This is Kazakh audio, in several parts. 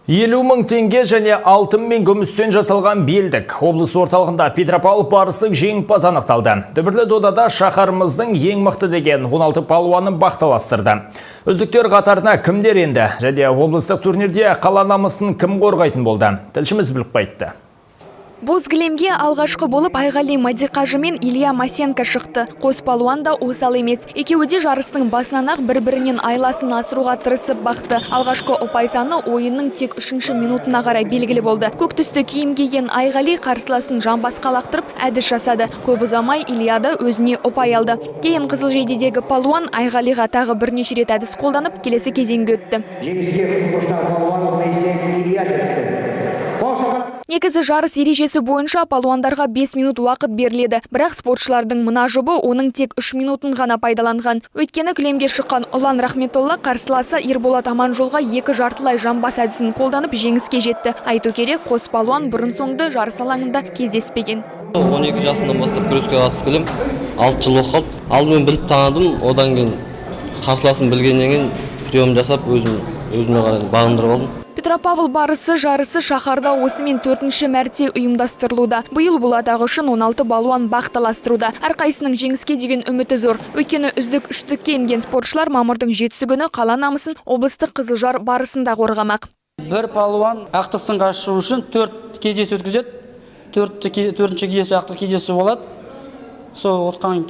50 мың теңге және алтын мен күмістен жасалған белдік. Облыс орталығында Петропавл барыстың жеңімпазы анықталды. Дүбірлі додада шаһарымыздың ең мықты деген 16 палуаны бақталастырды. Үздіктер қатарына кімдер енді? Және облыстық турнирде қала намысын кім қорғайтын болды? Тілшіміз біліп қайтты. Боз кілемге алғашқы болып Айғали Мадиқажы мен Илья Масенко шықты. Қос палуан да осал емес. Екеуі де жарыстың басынан ақ бір-бірінен айласын асыруға тырысып бақты. Алғашқы ұпай саны ойынның тек 3-ші минутына қарай белгілі болды. Көк түсті киім киген Айғали қарсыласын жамбасқа лақтырып әдіс жасады. Көп ұзамай Илья да өзіне ұпай алды. Кейін Қызыл Жейдедегі палуан Айғалиға тағы бірнеше рет әдіс қолданып келесі кезеңге өтті. Негізі жарыс ережесі бойынша палуандарға 5 минут уақыт беріледі. Бірақ спортшылардың мына жұбы оның тек 3 минутын ғана пайдаланған. Өйткені кілемге шыққан Ұлан Рахметолла қарсыласы Ерболат Аманжолға 2 жартылай жамбас әдісін қолданып жеңіске жетті. Айту керек, қос палуан бұрын соңды жарыс алаңында кездеспеген. 12 жасынан бастап күреске қатысып келем. 6 жыл оқып, алдымен біліп таныдым, одан кейін қарсыласын білгеннен кейін прием жасап өзіме қарай бағындырып алдым. Петропавл барысы жарысы шаһарда осымен 4-ші мәрте ұйымдастырылуда. Биыл бұл атағы үшін 16 балуан бақталастыруда. Әрқайсының жеңіске деген үміті зор. Өйткені үздік үштікке енген спортшылар мамырдың 7-сі күні қала намысын облыстық Қызылжар барысында қорғамақ. Бір палуан ақтық сынға шығу үшін 4 кездесу өткізеді. 4-ші кездесу ақтық кездесу болады. Сол отқан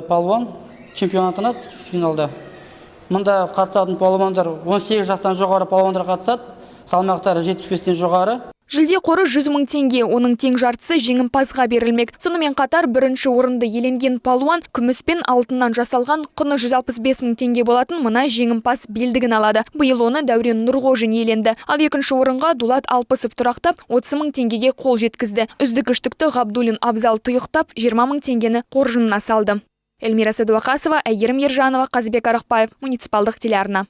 палуан чемпионатына финалда. Мұнда қатысатын палуандар 18 жастан жоғары палуандар қатысады, салмақтары 75-тен жоғары. Жүлде қоры 100 мың теңге, оның тең жартысы жеңімпазға берілмек. Сонымен қатар бірінші орынды иеленген палуан күміс пен алтыннан жасалған құны 165 мың теңге болатын мына жеңімпаз белдігін алады. Биыл оны Дәурен Нұрғожин иеленді. Ал екінші орынға Дулат Алпысов тұрақтап 30 мың теңгеге қол жеткізді. Үздік үштікті Ғабдуллин Абзал тұйықтап 20 мың теңгені қоржынына салды. Эльмира Садуақасова, Әйгерім Ержанова, Қазыбек Арықбаев, муниципалдық телеарна.